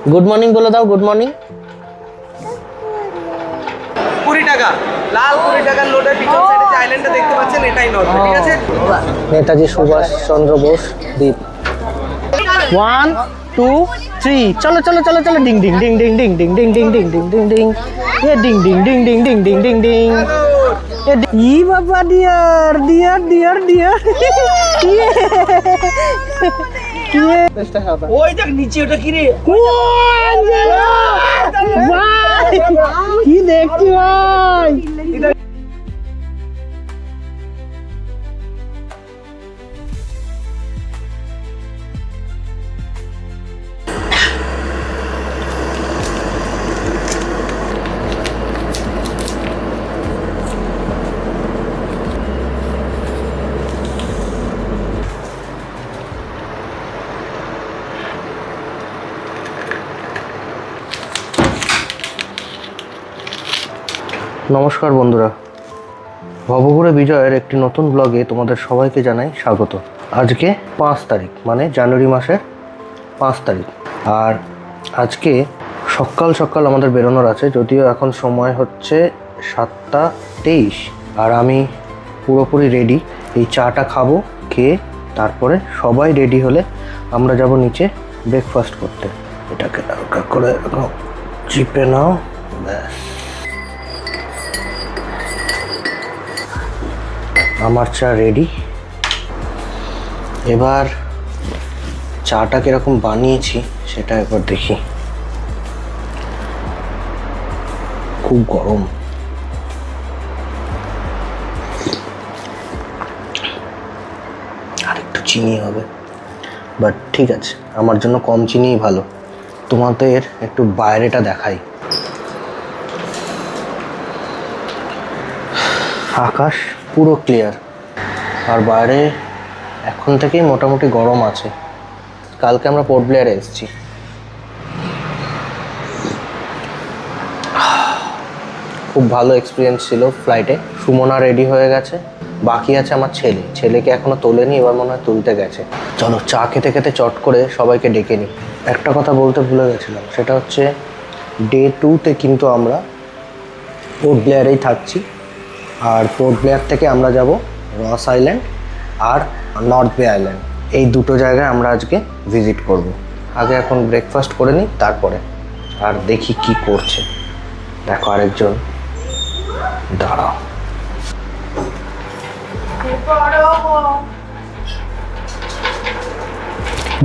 Good morning বলে দাও, good morning. 20 টাকা লাল 20 টাকার নোটের পিছন সাইডে যে আইল্যান্ডটা দেখতে পাচ্ছেন এটাই নোট, ঠিক আছে? নেতাজি সুভাষ চন্দ্র বোস দ্বীপ। 1 2 3 চলো চলো চলো চলো, ডিং ডিং ডিং ডিং ডিং ডিং ডিং ডিং ডিং ডিং ডিং ডিং, এ ডিং ডিং ডিং ডিং ডিং ডিং ডিং ডিং। ই বাবা, ডিয়ার ডিয়ার ডিয়ার ডিয়ার, ওই দেখ নিচে ওটা কি রে? কি দেখছি ভাই? নমস্কার বন্ধুরা, ভবঘুরে বিজয়ের একটি নতুন ব্লগে তোমাদের সবাইকে জানাই স্বাগত। আজকে 5 তারিখ, মানে জানুয়ারি মাসের 5 তারিখ। আর আজকে সকাল সকাল আমাদের বেরোনোর আছে, যদিও এখন সময় হচ্ছে 7:23। আর আমি পুরোপুরি রেডি। এই চাটা খাবো, খেয়ে তারপরে সবাই রেডি হলে আমরা যাব নিচে ব্রেকফাস্ট করতে। এটাকে হালকা করে চিপে নাও, ব্যাস। আমার চা রেডি। এবার চাটা কিরকম বানিয়েছি সেটা একবার দেখি। খুব গরম। আর একটু চিনি হবে, বাট ঠিক আছে, আমার জন্য কম চিনিই ভালো। তোমাদের একটু বাইরেটা দেখাই। আকাশ পুরো ক্লিয়ার, আর বাইরে এখন থেকেই মোটামুটি গরম আছে। কালকে আমরা পোর্ট ব্লেয়ারে এসেছি। খুব ভালো এক্সপিরিয়েন্স ছিল ফ্লাইটে। সুমনা রেডি হয়ে গেছে, বাকি আছে আমার ছেলেকে এখনো তোলেনি, এবার মনে হয় তুলতে গেছে। চলো চা খেতে খেতে চট করে সবাইকে ডেকে নিই। একটা কথা বলতে ভুলে গেছিলাম, সেটা হচ্ছে ডে 2তে কিন্তু আমরা পোর্ট ব্লেয়ারেই থাকছি। আর পোর্ট ব্লেয়ার থেকে আমরা যাব রস আইল্যান্ড আর নর্থ বে আইল্যান্ড। এই দুটো জায়গায় আমরা আজকে ভিজিট করব। আগে এখন ব্রেকফাস্ট করে নিই, তারপরে আর দেখি কি করছে। দেখো আরেকজন, দাঁড়াও।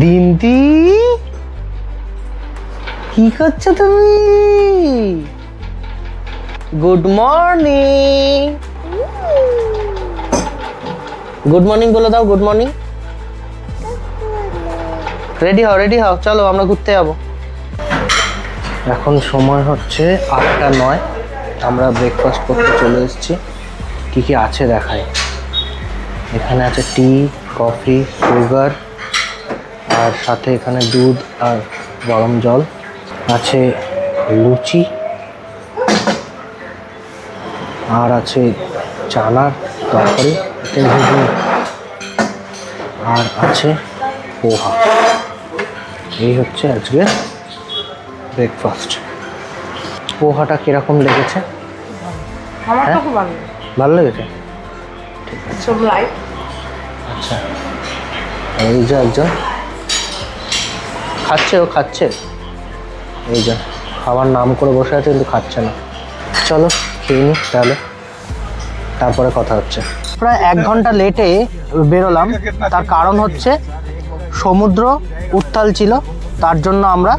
দিনতি, কি করছো তুমি? Good morning. গুড মর্নিং বলে দাও, গুড মর্নিং। রেডি হও, চলো আমরা ঘুরতে যাবো। এখন সময় হচ্ছে 8:09। আমরা ব্রেকফাস্ট করতে চলে এসেছি। কি কি আছে দেখায়। এখানে আছে টি, কফি, সুগার, আর সাথে এখানে দুধ আর গরম জল আছে, লুচি, আর আছে চানার তরকারি, আর আছে পোহা। এই হচ্ছে আজকে ব্রেকফাস্ট। পোহাটা কিরকম লেগেছে? আমার তো খুব ভালো ভালো লেগেছে, ঠিক আছে। সব লাইট। আচ্ছা, এই যে একজন খাচ্ছে, এই যে খাবার নাম করে বসে আছে কিন্তু খাচ্ছে না। চলো খেয়ে নিই তাহলে, তারপরে কথা হচ্ছে। প্রায় 1 ঘন্টা লেটে বেরোলাম, তার কারণ হচ্ছে সমুদ্র উত্তাল ছিল, তার জন্য আমরা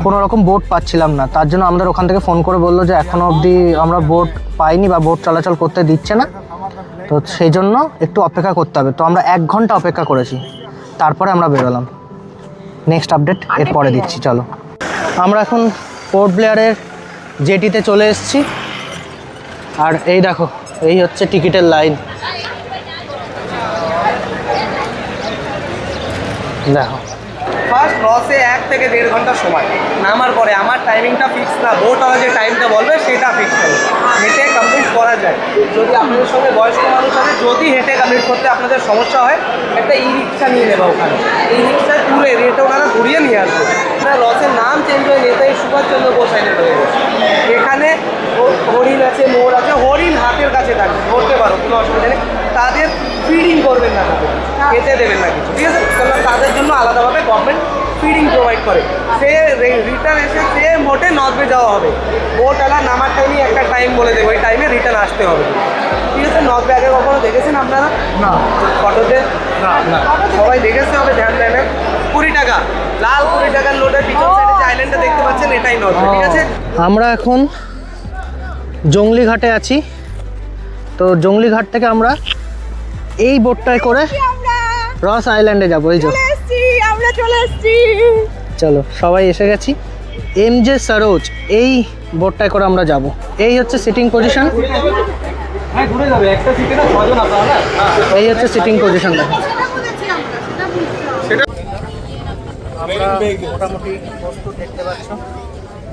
কোনো রকম বোট পাচ্ছিলাম না। তার জন্য আমাদের ওখান থেকে ফোন করে বললো যে এখনো অবধি আমরা বোট পাইনি বা বোট চলাচল করতে দিচ্ছে না, তো সেই জন্য একটু অপেক্ষা করতে হবে। তো আমরা 1 ঘন্টা অপেক্ষা করেছি, তারপরে আমরা বেরোলাম। নেক্সট আপডেট এরপরে দিচ্ছি। চলো, আমরা এখন পোর্ট ব্লেয়ারের জেটিতে চলে এসেছি। আর এই দেখো, এই হচ্ছে টিকিটের লাইন। দেখো, ফার্স্ট ক্রসে 1 থেকে 1.5 ঘন্টা সময়। নামার পরে আমার টাইমিংটা ফিক্স না, বোটওয়ালা যে টাইমটা বলবে সেটা ফিক্স হবে। হেঁটে কমপ্লিট করা যায়, যদি আপনাদের সঙ্গে বয়স্ক মানুষ আছে, যদি হেঁটে কমপ্লিট করতে আপনাদের সমস্যা হয়, একটা ই রিক্সা নিয়ে নেবে ওখানে। এই রিক্সায় পুরো এরিয়াটা ওনারা ঘুরিয়ে নিয়ে আসবে। লসের নাম চেঞ্জ হয়ে নেতাজি সুভাষচন্দ্র বোস আইল্যান্ড হয়ে গেছে। এখানে হরিণ আছে, মোর আছে, হরিণ হাতের কাছে থাকবে, ধরতে পারো, কোনো অসুবিধা নেই। তাদের ফিডিং করবেন না, তাদের খেতে দেবেন না কিছু, ঠিক আছে? কারণ তাদের জন্য আলাদাভাবে গভর্নমেন্ট ফিডিং প্রোভাইড করে। সে রিটার্ন এসে সে মোটে নদবে যাওয়া হবে, বোটওয়ালা নামার টাইমে একটা টাইম বলে দেবে, ওই টাইমে রিটার্ন আসতে হবে, ঠিক আছে? নদবে আগে কখনো দেখেছেন আপনারা? না, ফটোতে না, না। সবাই দেখেছে হবে, ধ্যান দেয় না। 20 টাকা, লাল 20 টাকার নোটের পিছন সাইডে যে আইল্যান্ডটা দেখতে পাচ্ছেন এটাই নদবে, ঠিক আছে? আমরা এখন জংলি ঘাটে আছি। তো জংলি ঘাট থেকে আমরা এই বোটটায় করে রস আইল্যান্ডে যাবো। এই যে আমরা চলে এসেছি। চলো, সবাই এসে গেছি। এমজে সরোজ, এই বোটটায় করে আমরা যাব। এই হচ্ছে সিটিং পজিশন, হ্যাঁ ঘুরে যাবে, একটা সিটে না 6 জন আপনারা। এই হচ্ছে সিটিং পজিশন। আমরা মোটামুটি প্রস্তুত, দেখতে পাচ্ছ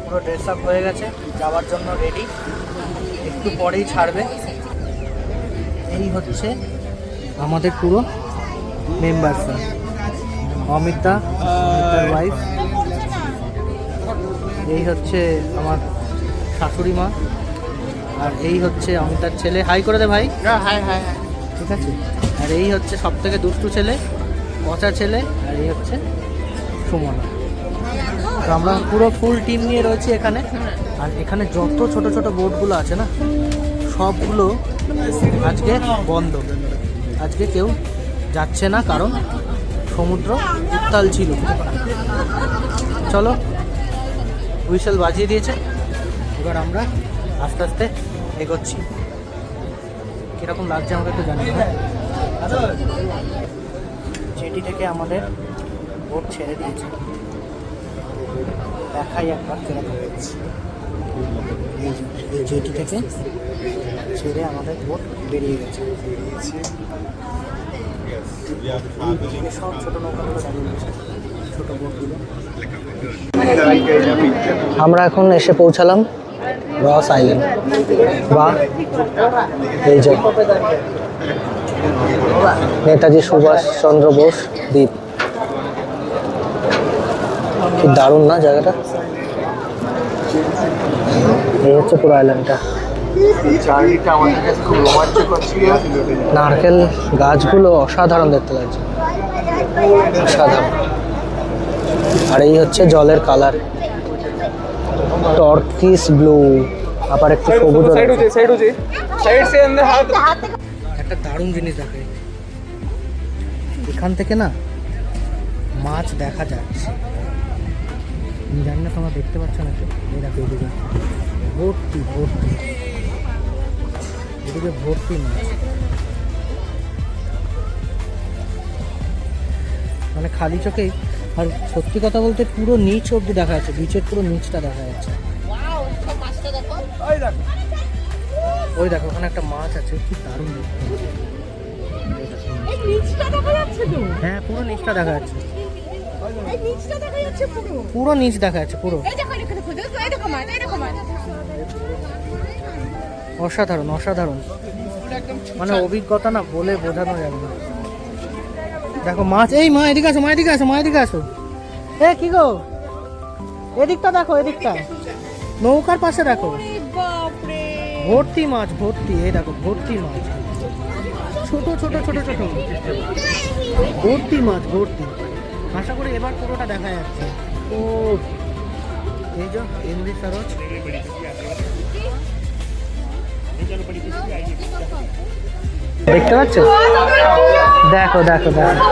পুরো ড্রেস আপ হয়ে গেছে, যাওয়ার জন্য রেডি। একটু পরেই ছাড়বে। এই হচ্ছে আমাদের পুরো মেম্বারসরা, অমিতা, অমিতার ওয়াইফ, এই হচ্ছে আমার শাশুড়ি মা, আর এই হচ্ছে অমিতার ছেলে। হাই করে দে ভাই। High high. ঠিক আছে। আর এই হচ্ছে সব থেকে দুষ্টু ছেলে, পচা ছেলে, আর এই হচ্ছে সুমন। তো আমরা পুরো ফুল টিম নিয়ে রয়েছি এখানে। আর এখানে যত ছোট ছোট বোটগুলো আছে না, সবগুলো আজকে বন্ধ। আজকে কেউ যাচ্ছে না, কারণ সমুদ্র উত্তাল ছিল। চলো, হুইসেল বাজিয়ে দিয়েছে, এবার আমরা আস্তে আস্তে এগোচ্ছি। কীরকম লাগছে আমাকে একটু জানিয়ে। জেটি থেকে আমাদের বোট ছেড়ে দিয়েছে, দেখাই একবার কীরকম হয়েছে। জেটি থেকে ছেড়ে আমাদের বোট বেরিয়ে গেছে। সব ছোটো নৌকাগুলো দাঁড়িয়ে গেছে, ছোটো বোটগুলো। আমরা এখন এসে পৌঁছালাম রস আইল্যান্ড, বা এই যে নেতাজি সুভাষচন্দ্র বোস দ্বীপ। কি দারুণ না জায়গাটা? এই হচ্ছে পুরো আইল্যান্ডটা। নারকেল গাছগুলো অসাধারণ দেখতে লাগছে, অসাধারণ। আর এই হচ্ছে জলের কালার, টর্কিশ ব্লু, আবার একটু সবুজ। একটা দারুণ জিনিস দেখে, এখান থেকে না মাছ দেখা যাচ্ছে। আমি জানি না তোমরা দেখতে পাচ্ছ না, এই দেখো এদিকে ভর্তি ভর্তি, এদিকে ভর্তি মাছ। মানে খালি চোখেই। আর সত্যি কথা বলতে পুরো নিচ অব্দি দেখা যাচ্ছে, বিচের পুরো নিচটা দেখা যাচ্ছে। ওই দেখো ওখানে একটা মাছ আছে, কি দারুণ দেখতে। হ্যাঁ, পুরো নিচটা দেখা যাচ্ছে, পুরো নিচ দেখা যাচ্ছে পুরো। অসাধারণ অসাধারণ, মানে অভিজ্ঞতা না বলে বোঝানো যাবে না। দেখো মাছ, এই মা এদিকে আসো, মা এদিকে আসো, মা এদিকে আসো। এ কি গো, এদিকটা দেখো, এদিকটা নৌকার পাশে দেখো, ভর্তি মাছ ভর্তি। এই দেখো ভর্তি মাছ, ছোট ছোট ছোট ছোট ভর্তি মাছ ভর্তি। আশা করি এবার পুরোটা দেখা যাচ্ছে। ও এই যে এমজি সরোজ, দেখতে পাচ্ছ? দেখো দেখো দেখো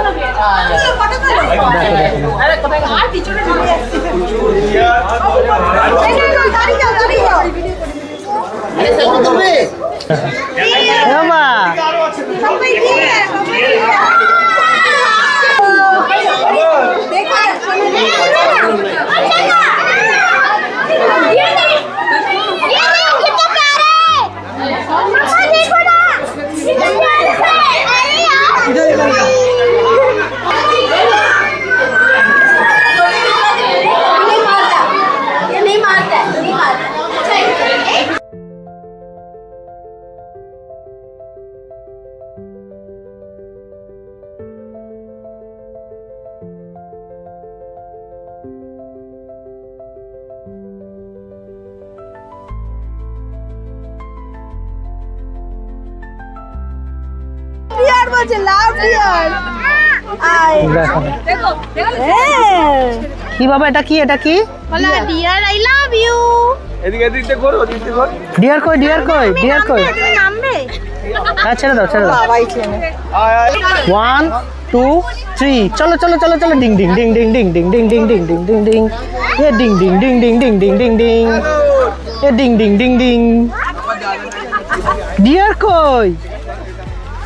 আছে লাভ ডিয়ার আই দেখো হ্যাঁ কি বাবা, এটা কি, এটা কি? বলা ডিয়ার আই লাভ ইউ এদিকে এদিকে করো, ওদিকে করো। ডিয়ার কই, ডিয়ার কই, ডিয়ার কই? তুমি নামবে হ্যাঁ ছেড়ে দাও, ছেড়ে দাও। বাবাই চেনে আয় আয় 1 2 3 চলো চলো চলো চলো, ডিং ডিং ডিং ডিং ডিং ডিং ডিং ডিং ডিং ডিং ডিং ডিং, এ ডিং ডিং ডিং ডিং ডিং ডিং ডিং ডিং, এ ডিং ডিং ডিং ডিং। ডিয়ার কই?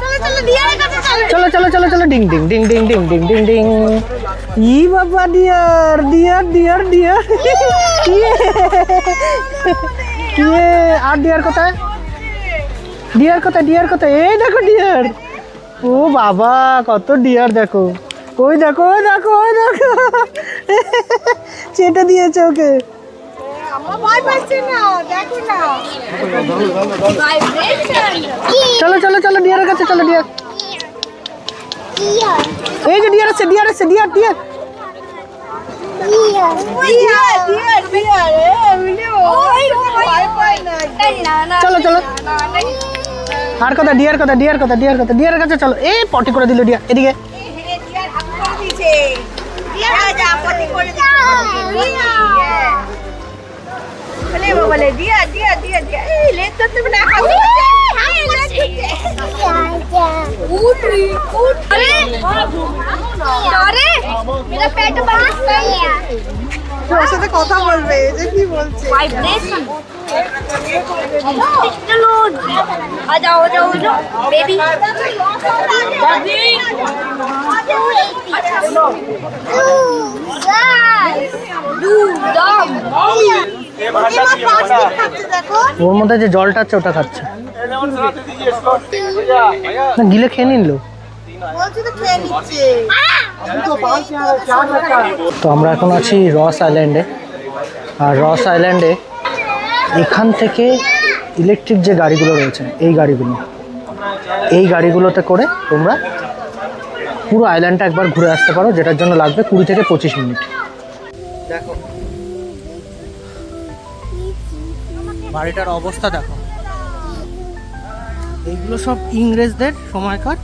চলো চলো ডিয়ারের কাছে চলো চলো চলো চলো চলো, ডিং ডিং ডিং ডিং ডিং ডিং ডিং ডিং। ই বাবা, ডিয়ার ডিয়ার ডিয়ার ডিয়ার, ইয়ে আর ডিয়ার কোথায়? ডিয়ার কোথায়, ডিয়ার কোথায়? এই দেখো ডিয়ার। ও বাবা, কত ডিয়ার দেখো। ওই দেখো, ওই দেখো, ওই দেখো, চেটে দিয়েছে ওকে। আমরা ভয় পাচ্ছি না দেখো না ভাইব্রেশন চলো চলো চলো, ডিয়ারের কাছে চলো। ডিয়ার, এই যে ডিয়ার আছে, ডিয়ার আছে, deer deer. Deer deer deer এ ভিডিও ওই ভয় পাই না চলো চলো, আর কথা, ডিয়ার কথা, ডিয়ার কথা, ডিয়ার কথা, ডিয়ারের কাছে চলো। এই পটি করে দিল ডিয়ার, এদিকে। ডিয়ার হাত করে দিয়েছে ডিয়ার আজ আপত্তি করে দিয়েছে বলে বলে ডিয়ার ডিয়ার ডিয়ার ডিয়ার এই লেট করতে না হাত उठ अरे अरे मेरा पेट बंद कर गया ওর সাথে কথা বলবে এই যে কি বলছে वाइब्रेशन चलो आ जाओ बेबी दादी दू दम ये भाषा की भाषा খাচ্ছে দেখো ওর মধ্যে যে জলটা আছে ওটা খাচ্ছে। लेमन बनाते दीजिए इसको भैया भैया না, গিলে খেয়ে নিল। বলছি তো খেয়ে নিচ্ছে তো আমরা এখন আছি রস আইল্যান্ডে। আর রস আইল্যান্ডে এখান থেকে ইলেকট্রিক যে গাড়িগুলো রয়েছে, এই গাড়িগুলোতে করে তোমরা পুরো আইল্যান্ডটা একবার ঘুরে আসতে পারো, যেটার জন্য লাগবে 20 থেকে 25 মিনিট। দেখো বাড়িটার অবস্থা দেখো। এইগুলো সব ইংরেজদের সময়কার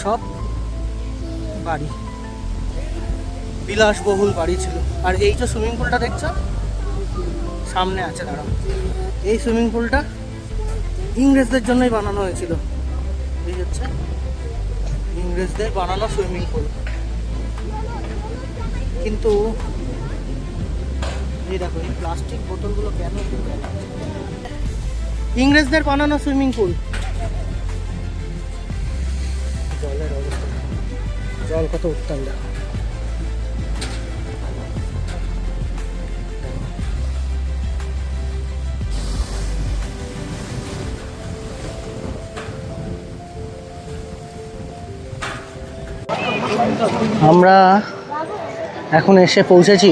সব বাড়ি, বিলাসবহুল বাড়ি ছিল। আর এই যে সুইমিং পুলটা দেখছো সামনে আছে, দাঁড়াও, এই সুইমিং পুলটা ইংরেজদের জন্যই বানানো হয়েছিল। এই হচ্ছে ইংরেজদের বানানো সুইমিং পুল। কিন্তু এই দেখো, এই প্লাস্টিক বোতলগুলো কেন? ইংরেজদের বানানো সুইমিং পুল। জলের অবস্থা, জল কত উত্তাল দেখো। আমরা এখন এসে পৌঁছেছি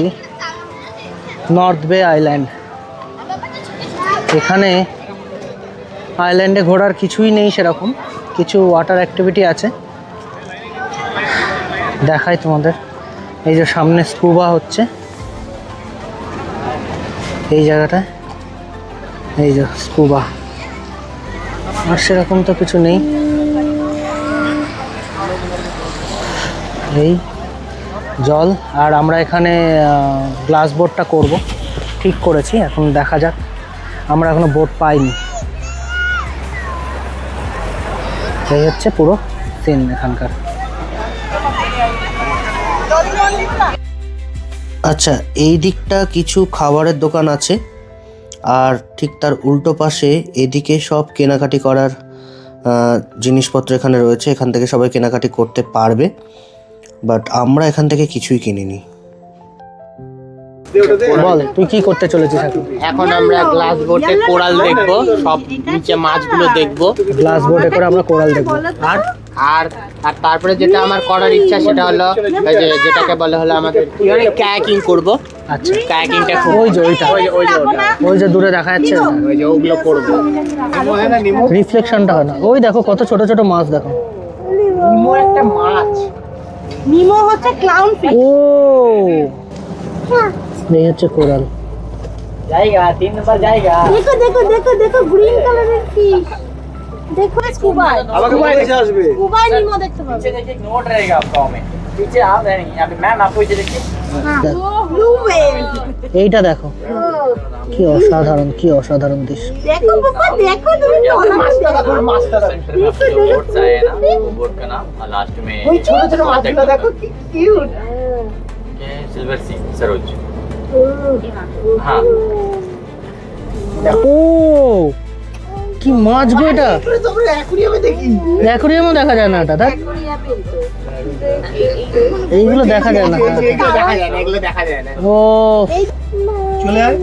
নর্থ বে আইল্যান্ড। এখানে আইল্যান্ডে ঘোরার কিছুই নেই সেরকম, কিছু ওয়াটার অ্যাক্টিভিটি আছে, দেখাই তোমাদের। এই যে সামনে স্কুবা হচ্ছে এই জায়গাটায়, এই যে স্কুবা। আর সেরকম তো কিছু নেই। এই জল। আর আমরা এখানে গ্লাস বোটটা করব, ঠিক করেছি, এখন দেখা যাক। আমরা এখনো বোট পাইনি। এই হচ্ছে পুরো সিন এখানকার। আচ্ছা, এই দিকটা কিছু খাবারের দোকান আছে, আর ঠিক তার উল্টো পাশে এদিকে সব কেনাকাটি করার জিনিসপত্র এখানে রয়েছে। এখান থেকে সবাই কেনাকাটি করতে পারবে, বাট আমরা এখান থেকে কিছুই কিনিনি। বল, তুই কি করতে চলেছিস এখন? এখন আমরা গ্লাস বোটে কোরাল দেখবো, সব নিচে মাছগুলো দেখবো, গ্লাস বোটে করে আমরা কোরাল দেখবো। আর আর আর তারপরে যেটা আমার করার ইচ্ছা সেটা হলো ওই যে যেটাকে বলে হলো আমাদের কায়াকিং করবো। আচ্ছা, কায়াকিংটা ওই যে ওইটা, ওই যে দূরে দেখা যাচ্ছে, ওই যে ওগুলো করবো। রিফ্লেকশনটা হয় না। ওই দেখো কত ছোট ছোট মাছ দেখো। নিমো একটা মাছ, নিমো হচ্ছে ক্লাউন ফিশ ও, এই হচ্ছে কোরাল। জায়গা 3 নম্বর জায়গা। দেখো দেখো দেখো দেখো গ্রিন কালারের ফিশ देखो स्कूबा আমাকে বলেছে আসবে। स्कूबा नीमो देखते पाबो पीछे देखिए एक नोट रहेगा आपका में पीछे आप रहेंगे यहाँ पे मैम आपको इधर देखिए ब्लू व्हेल এইটা দেখো, কি অসাধারণ, কি অসাধারণ দৃশ্য। देखो पापा देखो তুমি बोर्ड सा है ना वो बोर्ड का नाम और लास्ट में ছোট ছোট মাছগুলো দেখো কি কিউট। सिल्वर सी सरोज हाँ ও কি মাছ গো এটা, তোমরা অ্যাকুরিয়ামে দেখি। অ্যাকুরিয়ামও দেখা যায় না এটা, দেখ এইগুলো দেখা যায় না। এগুলো দেখা যায় না, এগুলো দেখা যায় না। ও চলে আয়।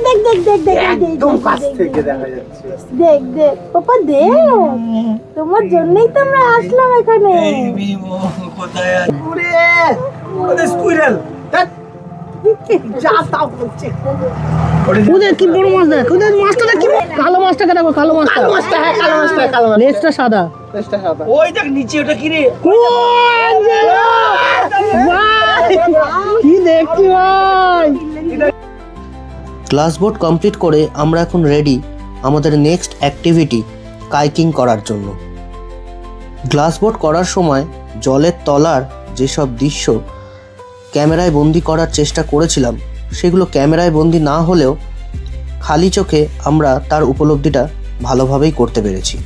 देख देख देख देख একদম কাছ থেকে দেখা যাচ্ছে। देख देख पापा देख তোমার জন্যই তো আমরা আসলাম এখানে কোথায় আছে? ওরে ওরে স্কুইরেল। যা তাও বলছে। ওদের কি বড় মাছ, দেখ ওদের মাছটা দেখ, কি কালো মাছটাকে দেখো, কালো মাছটা, হ্যাঁ, কালো মাছটা, কালো মাছ। লেজটা সাদা। ওই দেখ নিচে ওটা কি রে? ও অ্যাঞ্জেলো! ভাই, কি দেখছি ভাই। গ্লাস বোট কমপ্লিট করে আমরা এখন রেডি আমাদের নেক্সট অ্যাক্টিভিটি কাইকিং করার জন্য। গ্লাস বোট করার সময় জলের তলার যেসব দৃশ্য ক্যামেরায় বন্দি করার চেষ্টা করেছিলাম, সেগুলো ক্যামেরায় বন্দি না হলেও খালি চোখে আমরা তার উপলব্ধিটা ভালোভাবেই করতে পেরেছি।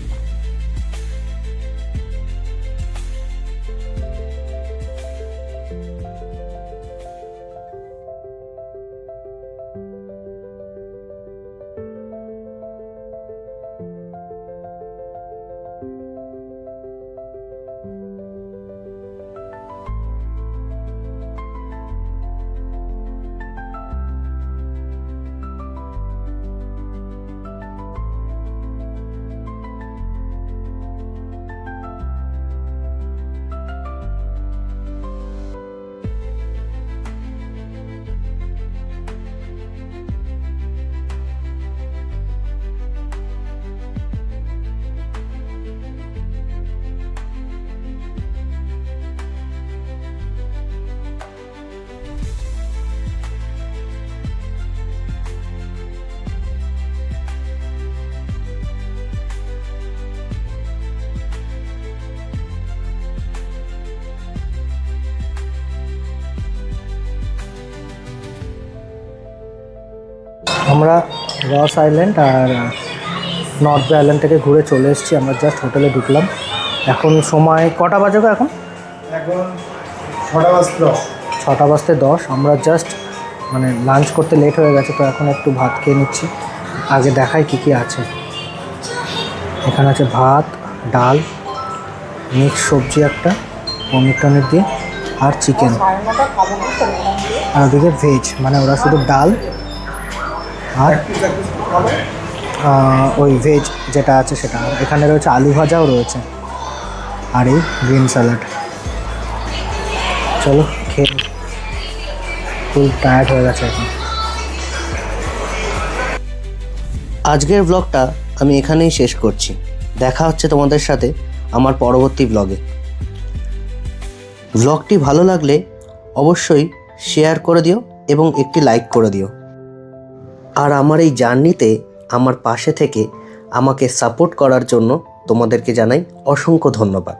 আমরা রস আইল্যান্ড আর নর্থ আইল্যান্ড থেকে ঘুরে চলে এসেছি। আমরা জাস্ট হোটেলে ঢুকলাম। এখন সময় কটা বাজে গো? এখন এখন 6:10। 6:10। আমরা জাস্ট মানে লাঞ্চ করতে লেট হয়ে গেছে, তো এখন একটু ভাত খেয়ে নিচ্ছি। আগে দেখাই কী কী আছে। এখানে আছে ভাত, ডাল, মিক্স সবজি একটা পনির টনির দিয়ে, আর চিকেন। আর ওদিকে ভেজ, মানে ওরা শুধু ডাল আর ওই ভেজ যেটা আছে সেটা। এখানে রয়েছে আলু ভাজাও রয়েছে, আর এই গ্রিন স্যালাড। চলো খেয়ে, ফুল টায়ার্ড হয়ে গেছে এখন। আজকের ব্লগটা আমি এখানেই শেষ করছি। দেখা হচ্ছে তোমাদের সাথে আমার পরবর্তী ব্লগে। ব্লগটি ভালো লাগলে অবশ্যই শেয়ার করে দিও এবং একটি লাইক করে দিও। আর আমার এই জার্নিতে আমার পাশে থেকে আমাকে সাপোর্ট করার জন্য তোমাদেরকে জানাই অসংখ্য ধন্যবাদ।